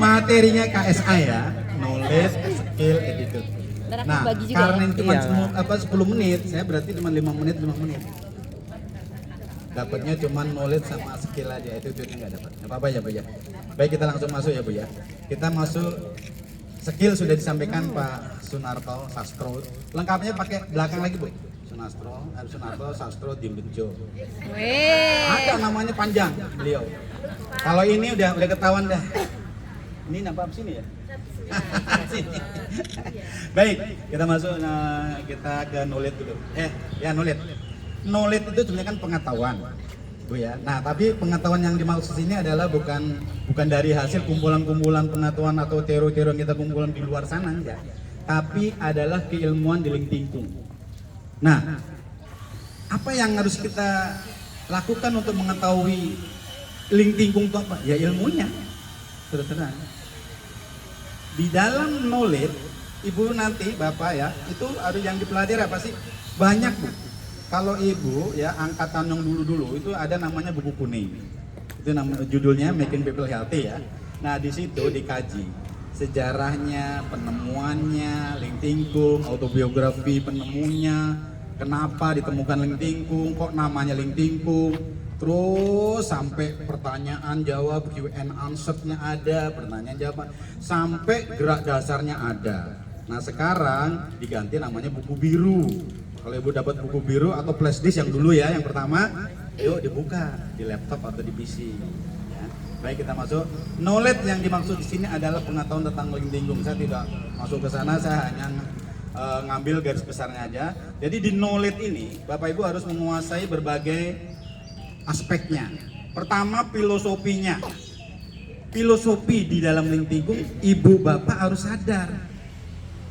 Materinya KSA ya, knowledge, skill, attitude. Nah, karena cuma 10 menit, saya berarti cuma 5 menit. Dapatnya cuma knowledge sama skill aja, attitude-nya nggak dapat. Nggak apa-apa ya Bu ya. Baik, kita langsung masuk ya Bu ya. Kita masuk, skill sudah disampaikan Pak Sunarto Sastro. Lengkapnya pakai belakang lagi Bu. Sunarto Sastro Dimbejo. Ada namanya panjang beliau. Kalau ini udah ketahuan dah. Ini nampak sini ya. Baik, kita masuk, kita ke knowledge dulu. Knowledge. Knowledge itu sebenarnya kan pengetahuan, Bu ya. Nah, tapi pengetahuan yang dimaksud sini adalah bukan dari hasil kumpulan-kumpulan pengetahuan atau teori-teori yang kita kumpulkan di luar sana, enggak. Tapi adalah keilmuan di lingkungan. Nah, apa yang harus kita lakukan untuk mengetahui lingkungan itu apa? Ya ilmunya, terus-terusan. Di dalam knowledge, Ibu nanti, Bapak ya, itu harus yang dipelajari apa sih? Banyak Bu. Kalau Ibu ya angkatan yang dulu itu ada namanya buku kuning. Itu judulnya Making People Healthy ya. Nah, di situ dikaji sejarahnya, penemuannya, Lingtingkung, autobiografi penemunya, kenapa ditemukan Lingtingkung, kok namanya Lingtingkung, terus sampai pertanyaan jawab, Q&A answer-nya ada, pertanyaan jawaban, sampai gerak dasarnya ada. Nah, sekarang diganti namanya buku biru. Kalau Ibu dapat buku biru atau flash disk yang dulu ya, yang pertama, yuk dibuka di laptop atau di PC. Ya. Baik, kita masuk. Knowledge yang dimaksud di sini adalah pengetahuan tentang lingkungan. Saya tidak masuk ke sana, saya hanya ngambil garis besarnya aja. Jadi di knowledge ini, Bapak Ibu harus menguasai berbagai aspeknya. Pertama, filosofinya. Filosofi di dalam lingkungan, Ibu Bapak harus sadar.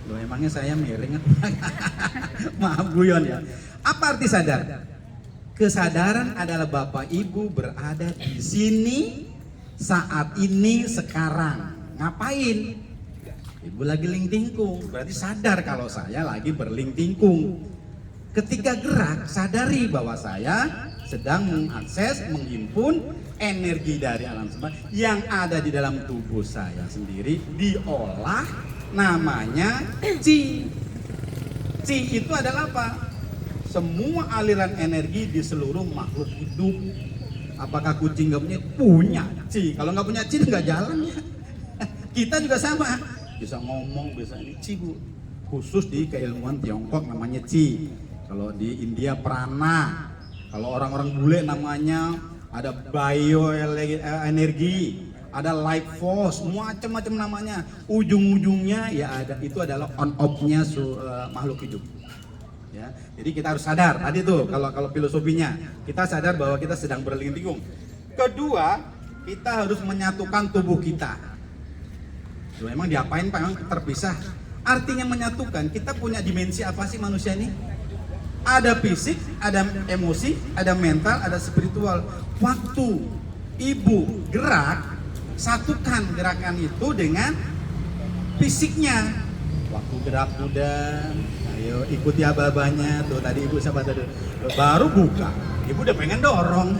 Loh, emangnya saya miring? Maaf guyon ya. Apa arti sadar? Kesadaran adalah Bapak Ibu berada di sini saat ini sekarang. Ngapain? Ibu lagi lingtingkung, berarti sadar kalau saya lagi berlingtingkung. Ketika gerak, sadari bahwa saya sedang mengakses, menghimpun energi dari alam semesta yang ada di dalam tubuh saya sendiri, diolah, namanya Qi. Qi itu adalah apa? Semua aliran energi di seluruh makhluk hidup. Apakah kucing nggak punya Qi? Kalau nggak punya Qi nggak jalan ya. Kita juga sama, bisa ngomong, bisa ini Qi Bu. Khusus di keilmuan Tiongkok namanya Qi. Kalau di India prana. Kalau orang-orang bule namanya ada bioenergi, ada life force, macam-macam namanya. Ujung-ujungnya ya ada, itu adalah on off-nya makhluk hidup. Ya, jadi kita harus sadar tadi tuh kalau filosofinya, kita sadar bahwa kita sedang berlingkungan. Kedua, kita harus menyatukan tubuh kita. Loh, emang diapain Pak? Emang terpisah. Artinya menyatukan, kita punya dimensi apa sih manusia ini? Ada fisik, ada emosi, ada mental, ada spiritual. Waktu Ibu gerak, satukan gerakan itu dengan fisiknya. Waktu gerak kuda, ayo ikuti aba-abanya. Tuh tadi Ibu siapa tadi? Baru buka, Ibu udah pengen dorong.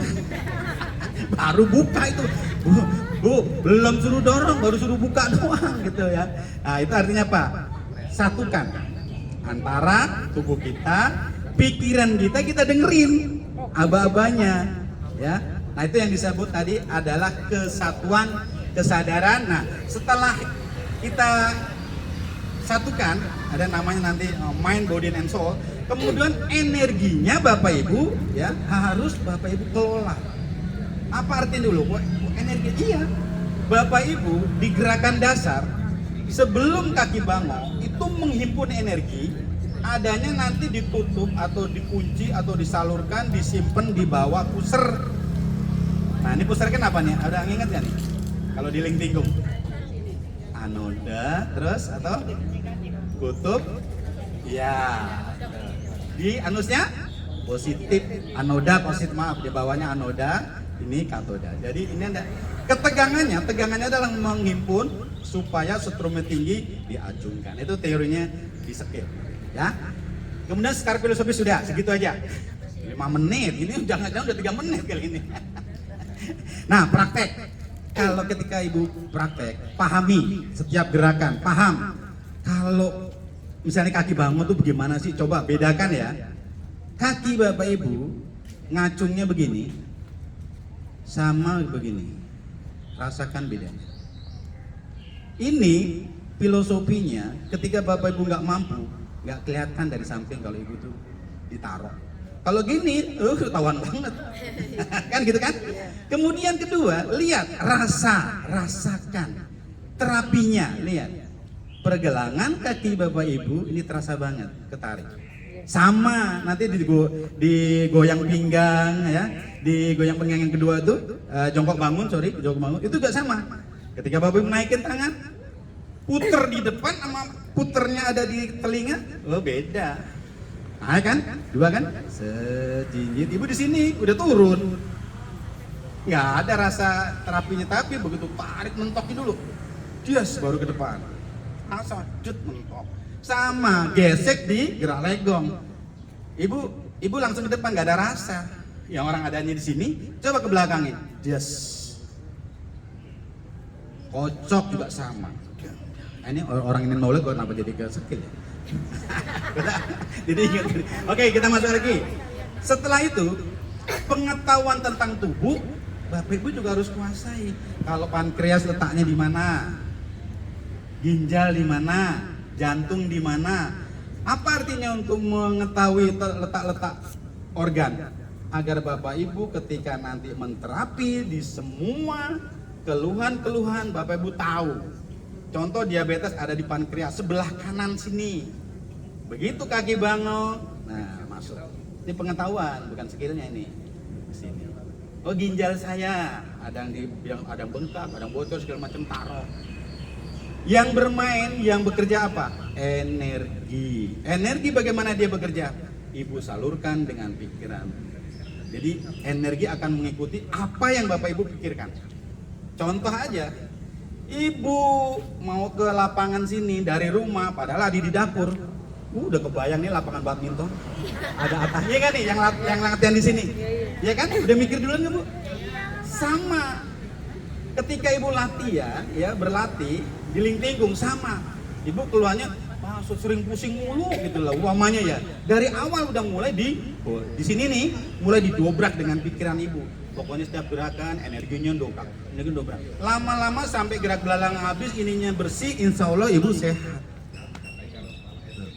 Baru buka itu, Bu, belum suruh dorong, baru suruh buka doang gitu ya. Nah, itu artinya apa? Satukan antara tubuh kita, pikiran kita dengerin aba-abanya ya. Nah, itu yang disebut tadi adalah kesatuan kesadaran. Nah, setelah kita satukan, ada namanya nanti mind, body, and soul. Kemudian energinya Bapak Ibu ya harus Bapak Ibu kelola. Apa artinya dulu? Energi iya. Bapak Ibu di gerakan dasar sebelum kaki bangun itu menghimpun energi, adanya nanti ditutup atau dikunci atau disalurkan, disimpan di bawah pusar. Nah, ini pusar kan apa nih? Ada yang ingat gak nih? Kalau di lingkungan anoda, terus atau kutub, ya. Di anusnya positif, anoda positif, maaf, di bawahnya anoda, ini katoda. Jadi ini ada tegangannya adalah menghimpun supaya strumnya tinggi diacungkan. Itu teorinya di skill, ya. Kemudian secara filosofi sudah segitu aja. 5 menit, ini jangan-jangan udah 3 menit kali ini. Nah, praktek. Kalau ketika ibu praktek, pahami setiap gerakan, paham. Kalau misalnya kaki bangun tuh bagaimana sih? Coba bedakan ya. Kaki bapak ibu ngacungnya begini, sama begini. Rasakan bedanya. Ini filosofinya ketika bapak ibu nggak mampu, nggak kelihatan dari samping kalau ibu tuh ditaruh. Kalau gini, ketahuan banget. Kan gitu kan? Kemudian kedua, lihat, rasakan. Terapinya, lihat. Pergelangan kaki bapak ibu ini terasa banget, ketarik. Sama, nanti digoyang pinggang ya, digoyang pinggang yang kedua tuh, jongkok bangun, itu juga sama. Ketika bapak ibu naikin tangan, puter di depan sama puternya ada di telinga, beda. Nah kan, dua kan, sejinjit. Ibu di sini udah turun, nggak ada rasa terapinya, tapi begitu tarik mentoknya dulu, baru ke depan, asal mentok. Sama gesek di gerak legong, ibu langsung ke depan, nggak ada rasa. Yang orang adanya di sini, coba ke belakangnya, kocok juga sama. Nah, ini orang ini nolak kok kenapa jadi ke skill ya? Jadi ingat. Oke, kita masuk lagi. Setelah itu, pengetahuan tentang tubuh, bapak ibu juga harus kuasai. Kalau pankreas letaknya di mana, ginjal di mana, jantung di mana. Apa artinya untuk mengetahui letak-letak organ? Agar bapak ibu ketika nanti menterapi di semua keluhan-keluhan bapak ibu tahu. Contoh diabetes ada di pankreas sebelah kanan sini. Begitu kaki bangun, nah masuk. Ini pengetahuan, bukan skillnya ini. Sini. Oh ginjal saya ada yang bengkak, ada yang bocor segala macam, taruh. Yang bermain, yang bekerja apa? Energi. Energi bagaimana dia bekerja? Ibu salurkan dengan pikiran. Jadi energi akan mengikuti apa yang bapak ibu pikirkan. Contoh aja, ibu mau ke lapangan sini dari rumah, padahal di dapur. Udah kebayang nih lapangan badminton. Ada atasnya kan nih yang latihan di sini. Ya kan? Udah mikir duluan nggak bu? Sama. Ketika ibu latihan, ya berlatih di Lingtinggung sama. Ibu keluarnya sering pusing mulu gitu lah uamanya ya. Dari awal udah mulai di sini nih, mulai didobrak dengan pikiran ibu. Pokoknya setiap gerakan energinya dobrak. Lama-lama sampai gerak belalang habis, ininya bersih, insya Allah ibu sehat.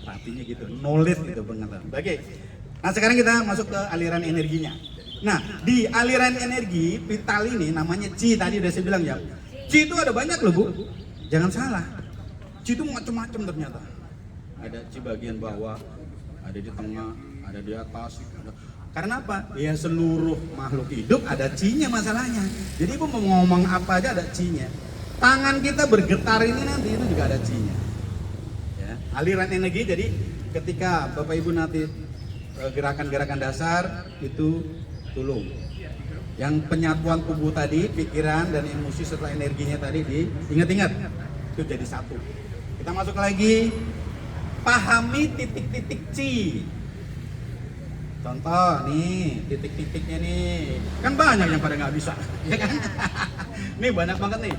Artinya gitu, knowledge gitu pengetahuan. Oke. Nah sekarang kita masuk ke aliran energinya. Nah di aliran energi vital ini namanya Qi, tadi udah saya bilang ya. Qi itu ada banyak loh bu, jangan salah. Qi itu macam-macam ternyata. Ada Qi bagian bawah, ada di tengah, ada di atas. Karena apa? Ya seluruh makhluk hidup ada Qi-nya masalahnya. Jadi ibu mau ngomong apa aja ada Qi-nya. Tangan kita bergetar ini nanti itu juga ada Qi-nya. Aliran energi, jadi ketika bapak ibu nanti gerakan-gerakan dasar itu tulung. Yang penyatuan tubuh tadi, pikiran dan emosi setelah energinya tadi diingat-ingat, itu jadi satu. Kita masuk lagi, pahami titik-titik Qi. Contoh nih, titik-titiknya nih, kan banyak yang pada nggak bisa, ya kan? Nih banyak banget nih,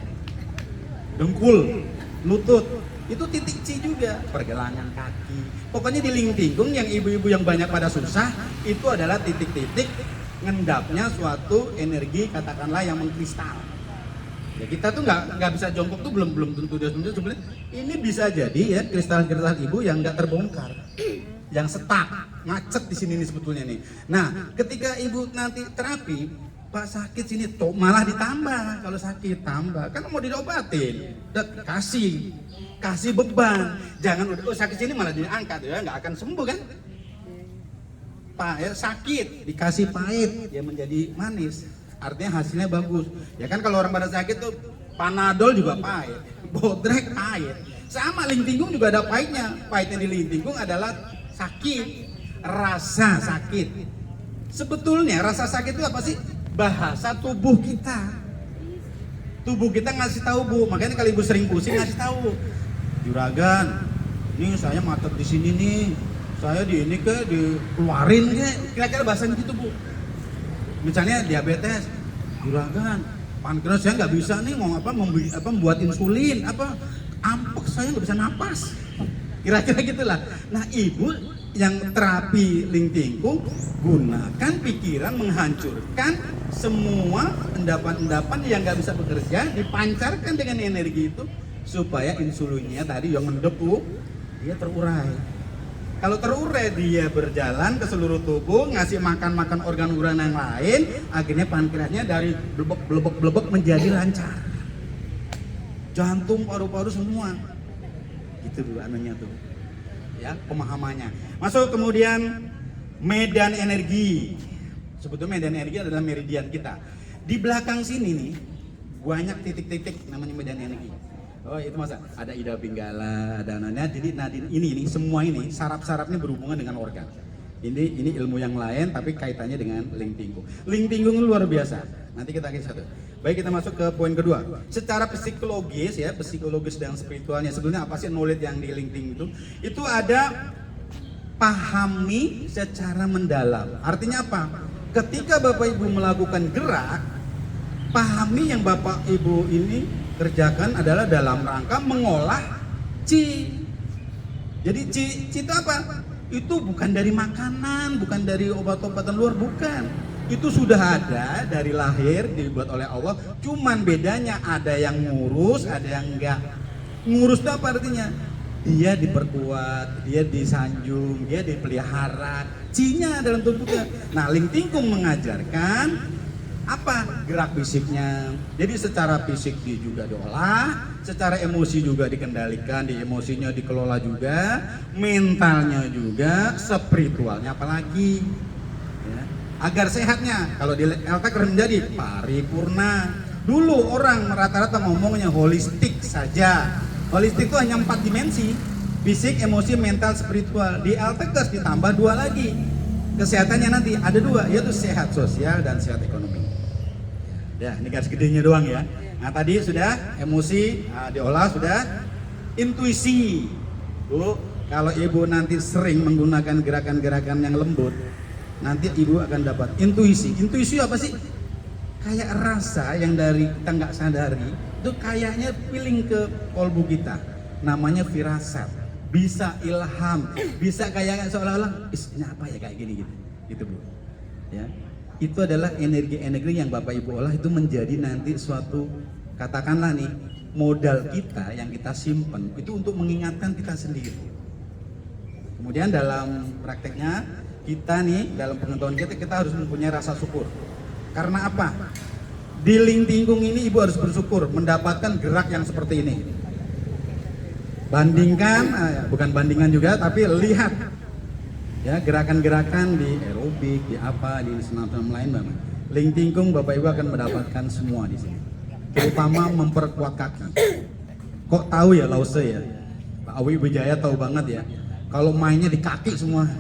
dengkul, lutut. Itu titik Qi juga, pergelangan kaki. Pokoknya di Lingtinggung yang ibu-ibu yang banyak pada susah, itu adalah titik-titik ngendapnya suatu energi katakanlah yang mengkristal. Ya kita tuh nggak bisa jongkok tuh belum tentu dia sebenarnya. Ini bisa jadi ya kristal-kristal ibu yang nggak terbongkar, yang setak, macet di sini nih sebetulnya nih. Nah ketika ibu nanti terapi, Pak sakit sini tuh malah ditambah, kalau sakit tambah, kan mau diobatin, kasih beban, jangan udah sakit sini malah diangkat ya nggak akan sembuh kan? Pak ya sakit dikasih pahit ya menjadi manis, artinya hasilnya bagus. Ya kan kalau orang pada sakit tuh Panadol juga pahit, Bodrek pahit, sama Lingtinggung juga ada pahitnya. Pahitnya di Lingtinggung adalah sakit, rasa sakit. Sebetulnya rasa sakit itu apa sih? Bahasa tubuh kita. Tubuh kita ngasih tahu bu, makanya kalau ibu sering pusing ngasih tahu. Juragan, ini saya macet di sini nih, saya di ini dikeluarin ke, kira-kira bahasanya gitu bu. Misalnya diabetes, juragan, pankreas saya nggak bisa nih mau membuat insulin, ampek saya nggak bisa napas. Kira-kira gitulah. Nah, ibu yang terapi Lingtingkung, gunakan pikiran menghancurkan semua endapan-endapan yang nggak bisa bekerja, dipancarkan dengan energi itu supaya insulinnya tadi yang mendepu dia terurai. Kalau terurai dia berjalan ke seluruh tubuh, ngasih makan organ-organ yang lain, akhirnya pankreasnya dari blebek menjadi lancar. Jantung, paru-paru semua. Itu dulu anunya tuh. Ya, pemahamannya. Masuk kemudian medan energi. Sebetulnya medan energi adalah meridian kita. Di belakang sini nih banyak titik-titik namanya medan energi. Oh, itu masa ada Ida Pinggala, ada ananya. Jadi ini semua ini saraf-saraf ini berhubungan dengan organ. Ini ilmu yang lain tapi kaitannya dengan Lingtingkung. Lingtingkung luar biasa. Nanti kita akan satu. Baik, kita masuk ke poin kedua. Secara psikologis ya, psikologis dan spiritualnya sebenarnya apa sih knowledge yang di Lingting itu? Itu ada pahami secara mendalam. Artinya apa? Ketika Bapak Ibu melakukan gerak, pahami yang Bapak Ibu ini kerjakan adalah dalam rangka mengolah chi. Jadi chi itu apa? Itu bukan dari makanan, bukan dari obat-obatan luar, bukan. Itu sudah ada dari lahir, dibuat oleh Allah. Cuman bedanya ada yang ngurus, ada yang enggak. Ngurus itu apa artinya? Dia diperkuat, dia disanjung, dia dipelihara. Chi-nya dalam tubuhnya. Nah, Lingtingkung mengajarkan apa gerak fisiknya. Jadi secara fisik dia juga diolah, secara emosi juga dikendalikan, di emosinya dikelola juga, mentalnya juga, spiritualnya apalagi ya. Agar sehatnya kalau di LTK menjadi paripurna. Dulu orang rata-rata ngomongnya holistik saja. Holistik itu hanya 4 dimensi, fisik, emosi, mental, spiritual. Di LTK ditambah 2 lagi. Kesehatannya nanti ada 2, yaitu sehat sosial dan sehat ekonomi. Ya, ini garis gedenya doang ya. Nah, tadi sudah emosi diolah, sudah intuisi. Bu, kalau ibu nanti sering menggunakan gerakan-gerakan yang lembut, nanti ibu akan dapat intuisi. Intuisi apa sih? Kayak rasa yang dari kita nggak sadari, itu kayaknya feeling ke kolbu kita. Namanya firasat. Bisa ilham, bisa kayak seolah-olah, ini apa ya kayak gini gitu. Gitu, Bu. Ya. Itu adalah energi-energi yang Bapak Ibu olah itu menjadi nanti suatu, katakanlah nih, modal kita yang kita simpan itu untuk mengingatkan kita sendiri. Kemudian dalam prakteknya kita nih, dalam pengetahuan kita harus mempunyai rasa syukur. Karena apa? Di Lingtingkung ini ibu harus bersyukur mendapatkan gerak yang seperti ini. Bandingkan, bukan bandingan juga, tapi lihat ya gerakan-gerakan di aerobik, di apa, di senam-senam lain, Bapak. Lingtingkung Bapak Ibu akan mendapatkan semua di sini. Terutama memperkuat kaki. Kok tahu ya Lause ya? Pak Awi Wijaya tahu banget ya. Kalau mainnya di kaki semua.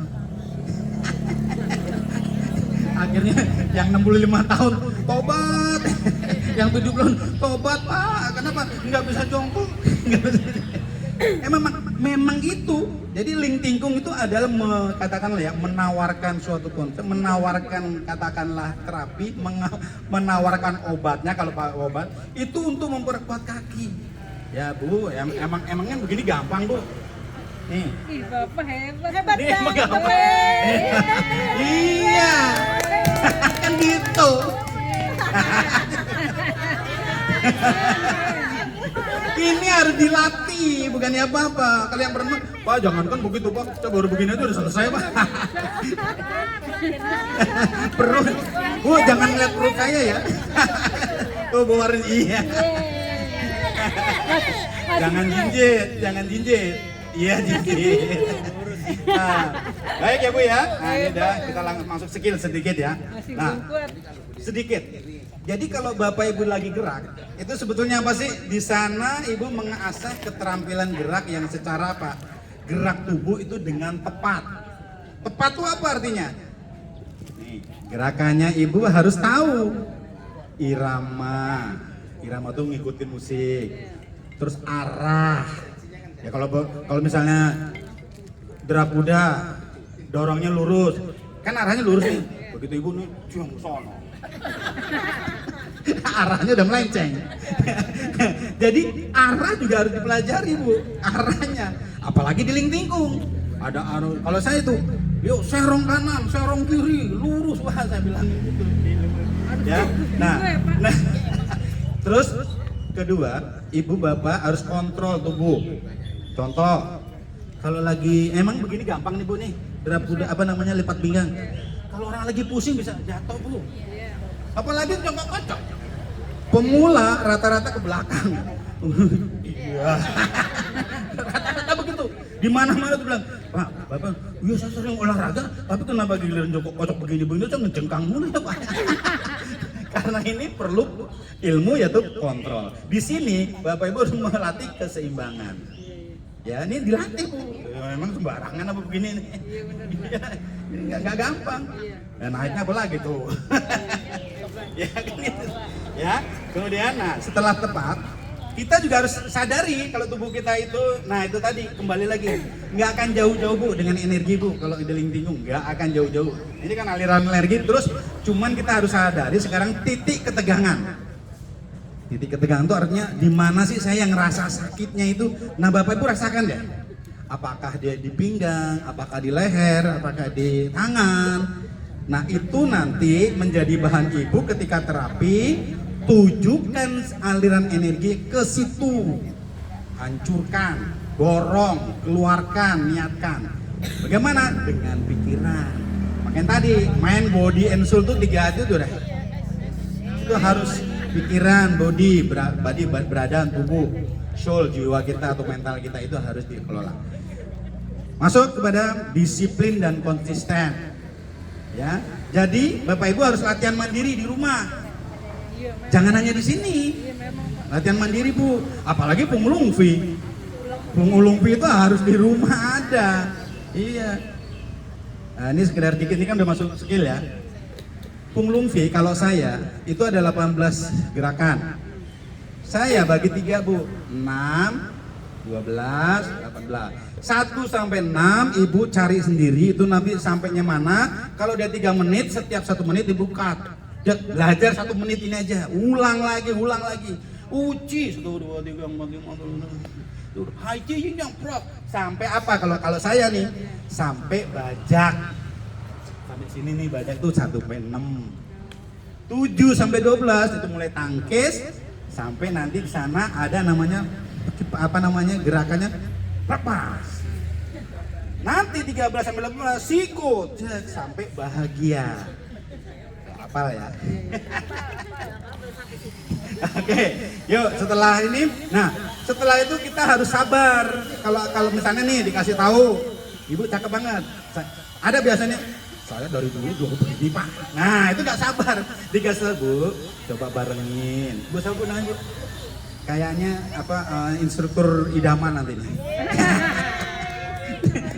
Akhirnya yang 65 tahun tobat, yang 70 tobat, Pak. Kenapa? Nggak bisa jongkok. Memang itu. Jadi Lingtingkung itu adalah katakanlah ya, menawarkan suatu konsep, menawarkan katakanlah terapi, menawarkan obatnya kalau Pak obat itu untuk memperkuat kaki. Ya Bu, emangnya begini gampang Bu. Nih. Ih, Bapak hebat Nih, emang gampang. Iya. Kan gitu. Ini harus dilatih, bukannya apa-apa. Kalian berenang, Pak jangankan begitu Pak, saya baru begini aja udah selesai Pak. Perut, jangan lihat perut saya ya. Tuh bawarin iya. Jangan jinjit. Iya jinjit. Nah, baik ya Bu ya. Nah ini udah kita langsung masuk skill sedikit ya. Nah, sedikit. Jadi kalau Bapak Ibu lagi gerak, itu sebetulnya apa sih? Di sana Ibu mengasah keterampilan gerak yang secara apa? Gerak tubuh itu dengan tepat. Tepat itu apa artinya? Nih, gerakannya Ibu harus tahu. Irama tuh ngikutin musik. Terus arah. Ya kalau misalnya derap kuda, dorongnya lurus. Kan arahnya lurus nih. Begitu Ibu nih, cium sono. Arahnya udah melenceng. Jadi arah juga harus dipelajari Bu, arahnya. Apalagi di lingtingkung. Ada arah, kalau saya itu, yuk serong kanan, serong kiri, lurus, wah saya bilang gitu. Ya, nah, terus kedua, ibu bapak harus kontrol tubuh. Contoh, kalau lagi emang begini gampang nih Bu nih, lipat pinggang. Kalau orang lagi pusing bisa jatuh Bu. Apalagi jongkok kocok. Pemula rata-rata ke belakang. Iya. Rata-rata begitu. Di mana-mana tuh bilang, Pak, Bapak, iya saya sering olahraga, tapi kenapa giliran jongkok kocok begini-begini tuh ngejengkang mulu ya Pak. Karena ini perlu ilmu yaitu kontrol. Di sini Bapak Ibu harus melatih keseimbangan. Ya ini dilatih Bu. Ya, memang sembarangan apa begini nih. Iya, nggak gampang. Dan naiknya apa lagi tuh? Ya kan gitu. Ya, kemudian nah setelah tepat kita juga harus sadari kalau tubuh kita itu, nah itu tadi kembali lagi nggak akan jauh-jauh Bu dengan energi Bu. Kalau di lingkungan nggak akan jauh-jauh. Ini kan aliran energi terus, cuman kita harus sadari sekarang titik ketegangan. Titik ketegangan itu artinya di mana sih saya ngerasa sakitnya itu. Nah Bapak Ibu rasakan deh. Apakah dia di pinggang, apakah di leher, apakah di tangan. Nah itu nanti menjadi bahan Ibu ketika terapi. Tujukan aliran energi ke situ, hancurkan, dorong, keluarkan, niatkan. Bagaimana? Dengan pikiran. Makanya tadi main body and soul tuh 3 itu udah. Itu harus pikiran, body, badan, tubuh, soul, jiwa kita atau mental kita itu harus dikelola. Masuk kepada disiplin dan konsisten. Ya, jadi Bapak Ibu harus latihan mandiri di rumah. Jangan hanya di sini. Latihan mandiri Bu. Apalagi pengulungvi. Pengulungvi itu harus di rumah ada. Iya. Nah, ini sekedar dikit, ini kan udah masuk skill ya. Pengulungvi kalau saya itu ada 18 gerakan. Saya bagi 3 Bu. 6, 12, 18. 1 sampai 6 Ibu cari sendiri itu nanti sampainya mana. Kalau dia 3 menit, setiap 1 menit Ibu cut. Belajar 1 menit ini aja, ulang lagi. Uci 1, 2, 3, 4, 5, 6, 7, haji yang prof. Sampai apa kalau saya nih? Sampai bajak. Sampai sini nih bajak tuh 1 sampai 6. 7 sampai 12 itu mulai tangkis sampai nanti di sana ada namanya gerakannya lepas. Nanti 13 sampai 18 sikut sampai bahagia. Hafal ya. Oke, yuk setelah ini, nah setelah itu kita harus sabar. Kalau misalnya nih dikasih tahu, Ibu cakep banget. Ada biasanya, saya dari dulu begini Pak. Nah itu nggak sabar, dikasih Bu, coba barengin. Bu sabar nanya Bu, kayaknya instruktur idaman nanti nih.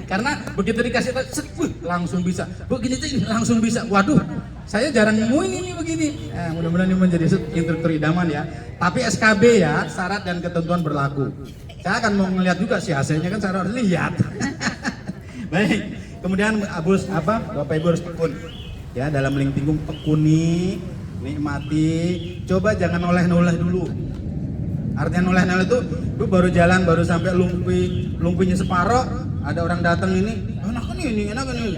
Karena begitu dikasih tahu, langsung bisa. Begini langsung bisa. Waduh, saya jarang nemuin ini begini. Mudah-mudahan ini menjadi instruktur idaman ya. Tapi SKB ya, syarat dan ketentuan berlaku. Saya akan mau ngeliat juga sih hasilnya kan saya harus lihat. Baik. Kemudian Bapak Ibu harus tekun. Ya, dalam lingkungan tekuni, nikmati. Coba jangan noleh-noleh dulu. Artinya noleh-noleh itu, lu baru jalan, baru sampai lumpuhnya separoh, ada orang datang ini, enak ini.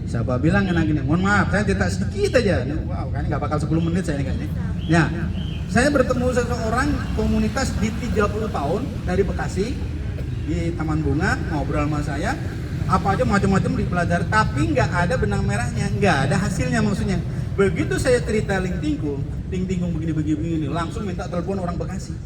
Siapa bilang enak ini? Mohon maaf, saya cerita sedikit aja. Wow, kan nggak bakal 10 menit saya ini kan. Ya, saya bertemu seseorang komunitas di 30 tahun dari Bekasi di Taman Bunga, ngobrol sama saya, apa aja macam-macam dipelajari, tapi nggak ada benang merahnya, nggak ada hasilnya maksudnya. Begitu saya cerita lingtingkung begini, langsung minta telepon orang Bekasi.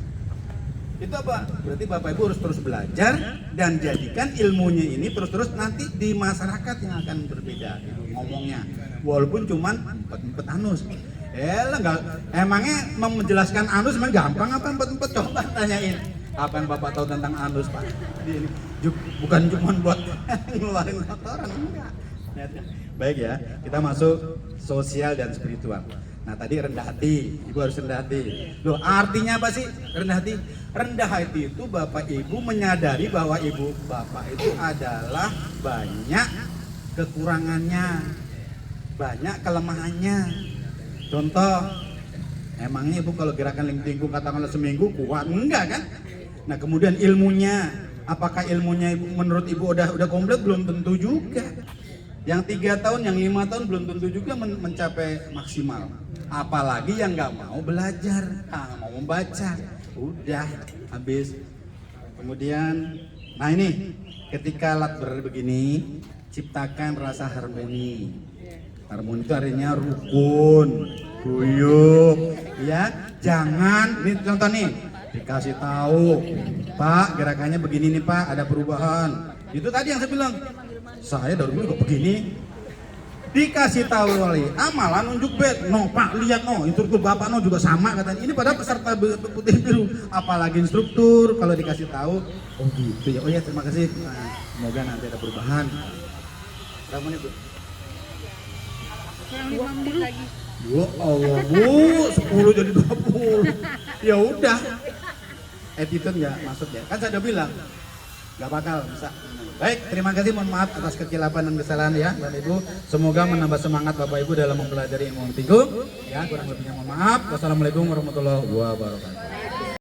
Itu apa? Berarti Bapak Ibu harus terus belajar dan jadikan ilmunya ini terus nanti di masyarakat yang akan berbeda ngomongnya. Walaupun cuman empet anus. Enggak, emangnya menjelaskan anus emang gampang apa empet coba tanyain. Apa yang Bapak tahu tentang anus Pak? Ini bukan cuma buat ngeluarin kotoran, enggak. Baik ya, kita masuk sosial dan spiritual. Nah tadi rendah hati, Ibu harus rendah hati. Loh artinya apa sih rendah hati? Rendah hati itu Bapak Ibu menyadari bahwa Ibu Bapak itu adalah banyak kekurangannya, banyak kelemahannya. Contoh, emangnya ibu kalau gerakan lingkung katakanlah seminggu kuat? Enggak kan? Nah kemudian ilmunya, apakah ilmunya ibu, menurut ibu udah komplit? Belum tentu juga. Yang 3 tahun, yang 5 tahun belum tentu juga mencapai maksimal. Apalagi yang nggak mau belajar, nggak mau membaca, udah habis. Kemudian, nah ini ketika alat begini, ciptakan rasa harmoni. Harmoni itu artinya rukun, guyup, ya. Jangan, ini contoh nih, dikasih tahu, Pak gerakannya begini nih Pak, ada perubahan. Itu tadi yang saya bilang, saya dari dulu kok begini. Dikasih tahu wali, malah nunjuk bed, no Pak lihat no, instruktur Bapak no juga sama katanya. Ini pada peserta putih biru, apalagi instruktur kalau dikasih tahu, oh gitu ya, oh ya terima kasih. Nah, semoga nanti ada perubahan. Berapa menit Bu? Kurang 5 menit lagi. Ya Allah Bu, 10 jadi 20. Ya udah. Attitude nggak masuk ya, kan saya udah bilang nggak bakal bisa. Baik, terima kasih, mohon maaf atas kecilapan dan kesalahan ya Bapak Ibu. Semoga menambah semangat Bapak Ibu dalam mempelajari ilmu tinggung. Ya, kurang lebihnya mohon maaf. Wassalamualaikum warahmatullahi wabarakatuh.